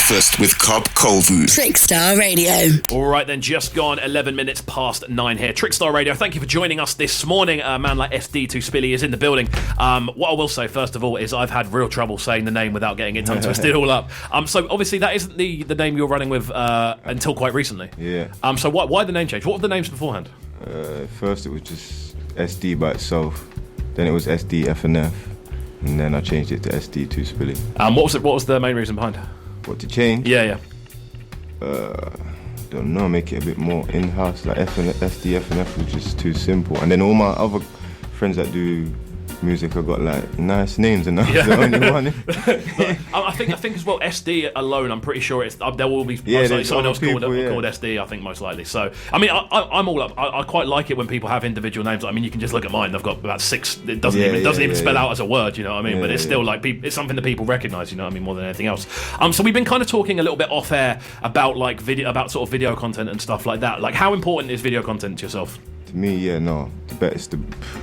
Breakfast with KXVU. Trickstar Radio. All right then, just gone 11 minutes past 9 here. Trickstar Radio, thank you for joining us this morning. A man like SD2SPILLY is in the building. What I will say, first of all, is I've had real trouble saying the name without getting it tongue twisted all up. So obviously that isn't the name you're running with until quite recently. Yeah. So why the name change? What were the names beforehand? First it was just SD by itself. Then it was SDFNF. And then I changed it to SD2SPILLY. What was the main reason behind? What, to change? Yeah. Don't know, make it a bit more in-house. Like SDFNF was just too simple. And then all my other friends that do music have got like nice names, and I was the only one. I think as well, SD alone, I'm pretty sure there will be someone else called SD, I think, most likely. So I mean, I'm all up. I quite like it when people have individual names. I mean, you can just look at mine. I've got about 6. It doesn't even spell out as a word, you know what I mean? But it's still like it's something that people recognise, you know what I mean, more than anything else. So we've been kind of talking a little bit off air about like sort of video content and stuff like that. Like, how important is video content to yourself? To me, it's the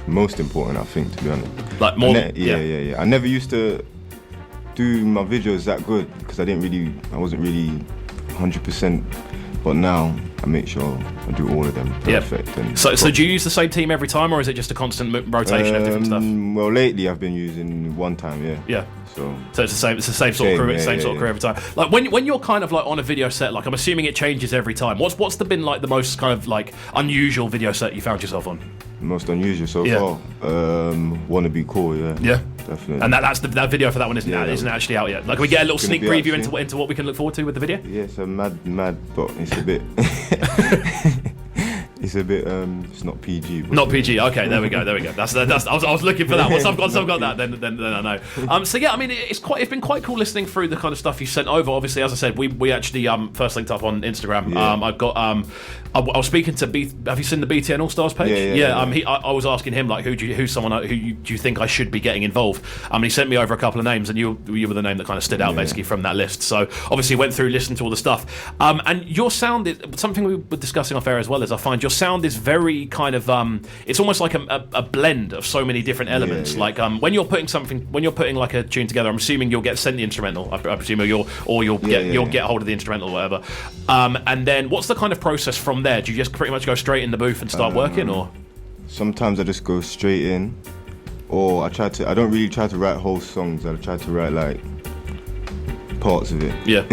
most important, I think, to be honest. Like more, yeah. I never used to do my videos that good because I wasn't really 100%. But now I make sure I do all of them perfect. And so do you use the same team every time, or is it just a constant rotation of different stuff? Well, lately I've been using one time, yeah. So it's the same sort of crew, sort of crew every time. Like when you're kind of like on a video set, like I'm assuming it changes every time. What's been like the most kind of like unusual video set you found yourself on? Most unusual so far. Wanna Be Cool, yeah, definitely. And that video for that one isn't actually out yet. Like, can we get a little sneak preview into what we can look forward to with the video? Yeah, it's a mad, but it's a bit. It's a bit. It's not PG. Not PG. Okay, there we go. That's. I was looking for that. Once I've got that, then I know. So yeah, I mean, it's been quite cool listening through the kind of stuff you sent over. Obviously, as I said, we actually first linked up on Instagram. Yeah. I've got I was speaking to have you seen the BTN All Stars page? Yeah. I was asking him like, who's someone do you think I should be getting involved? He sent me over a couple of names, and you were the name that kind of stood out basically from that list. So obviously went through, listened to all the stuff. And your sound is something we were discussing off air as well. As I find your sound is very kind of it's almost like a blend of so many different elements. Like when you're putting like a tune together, I'm assuming you'll get sent the instrumental. I presume you'll get hold of the instrumental or whatever. And then what's the kind of process from there? Do you just pretty much go straight in the booth and start working, or? Sometimes I just go straight in, or I don't really try to write whole songs. I try to write like parts of it. Yeah.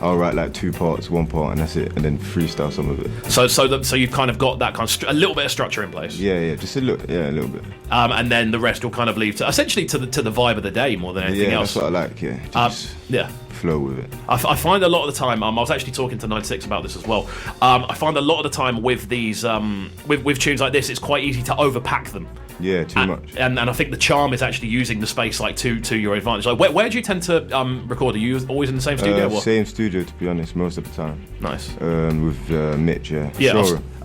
I'll write like 2 parts, 1 part, and that's it, and then freestyle some of it. So you've kind of got that kind of a little bit of structure in place. Yeah, just a little bit. And then the rest will kind of leave to essentially to the vibe of the day more than anything else. Yeah, that's what I like. Just flow with it. I find a lot of the time. I was actually talking to 96 about this as well. I find a lot of the time with these with tunes like this, it's quite easy to overpack them. Yeah, too much. And I think the charm is actually using the space like to your advantage. Like where do you tend to record? Are you always in the same studio? Same studio, to be honest, most of the time. Nice. With Mitch,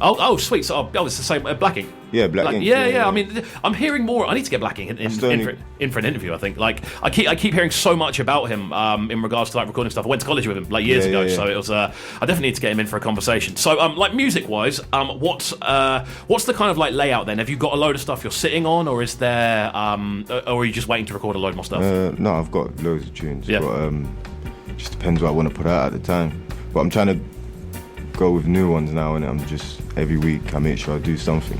Oh, sweet. So it's the same. Blacking. Yeah, Blacking. Yeah. I mean, I'm hearing more. I need to get Blacking in for an interview. I think. Like I keep hearing so much about him in regards to like recording stuff. I went to college with him like years ago, so it was. I definitely need to get him in for a conversation. So like music wise, what's the kind of like layout then? Have you got a load of stuff you're sitting on, or is there or are you just waiting to record a load more stuff? No, I've got loads of tunes. Yeah. But just depends what I want to put out at the time. But I'm trying to go with new ones now, and I'm just every week I make sure I do something.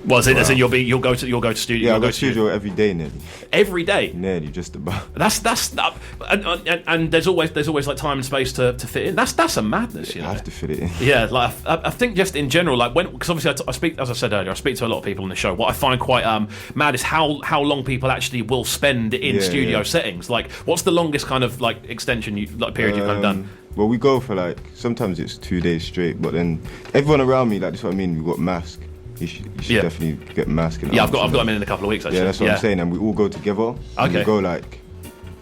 Well, as in you'll go to studio. Yeah, I go to studio every day nearly. Every day. Nearly, just about. And there's always like time and space to fit in. That's a madness. You know? I have to fit it in. Yeah, like I think just in general, like because obviously I speak, as I said earlier, I speak to a lot of people on the show. What I find quite mad is how long people actually will spend in studio settings. Like, what's the longest kind of like extension period you've kind of done? Well, we go for like sometimes it's 2 days straight, but then everyone around me, like this is what I mean. We've got Mask. You should definitely get Mask. Yeah, I've got him in a couple of weeks. Actually. Yeah, that's what I'm saying, and we all go together. Okay. We go like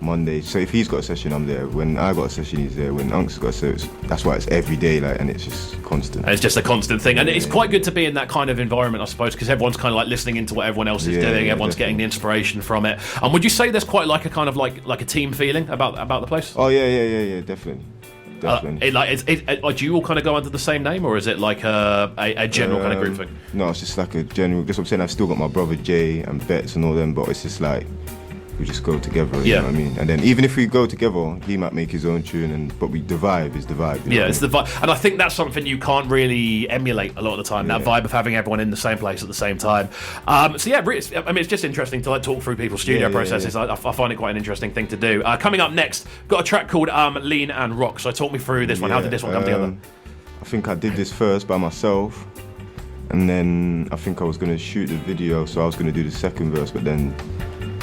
Monday. So if he's got a session, I'm there. When I got a session, he's there. When Unc's got a session, that's why it's every day, like, and it's just constant. And it's just a constant thing, and it's quite good to be in that kind of environment, I suppose, because everyone's kind of like listening into what everyone else is doing. Everyone's getting the inspiration from it. And would you say there's quite like a kind of like a team feeling about the place? Oh yeah, definitely. Do you all kind of go under the same name, or is it like a general kind of group thing? No, it's just like a general. That's what I'm saying. I've still got my brother Jay and Betts and all them, but it's just like we just go together. You know what I mean? And then even if we go together, he might make his own tune, but the vibe is the vibe. You know it's the vibe, and I think that's something you can't really emulate a lot of the time. That vibe of having everyone in the same place at the same time. So yeah, it's just interesting to like talk through people's studio processes. I find it quite an interesting thing to do. Coming up next, got a track called Lean and Rock. So talk me through this one. How did this one come together? I think I did this first by myself, and then I think I was gonna shoot the video, so I was gonna do the second verse, but then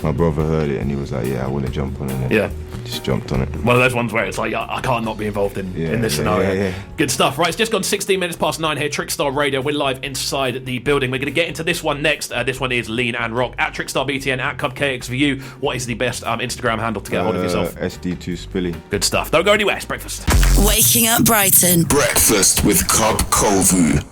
my brother heard it and he was like, "Yeah, I want to jump on it." And just jumped on it. One of those ones where it's like, I can't not be involved in this scenario. Good stuff. Right, it's just gone 16 minutes past 9 here, Trickstar Radio. We're live inside the building. We're going to get into this one next. This one is Lean and Rock at Trickstar BTN at KXVU. What is the best Instagram handle to get hold of yourself? SD2SPILLY. Good stuff. Don't go anywhere. It's breakfast. Waking up Brighton. Breakfast with Cobb Colvu.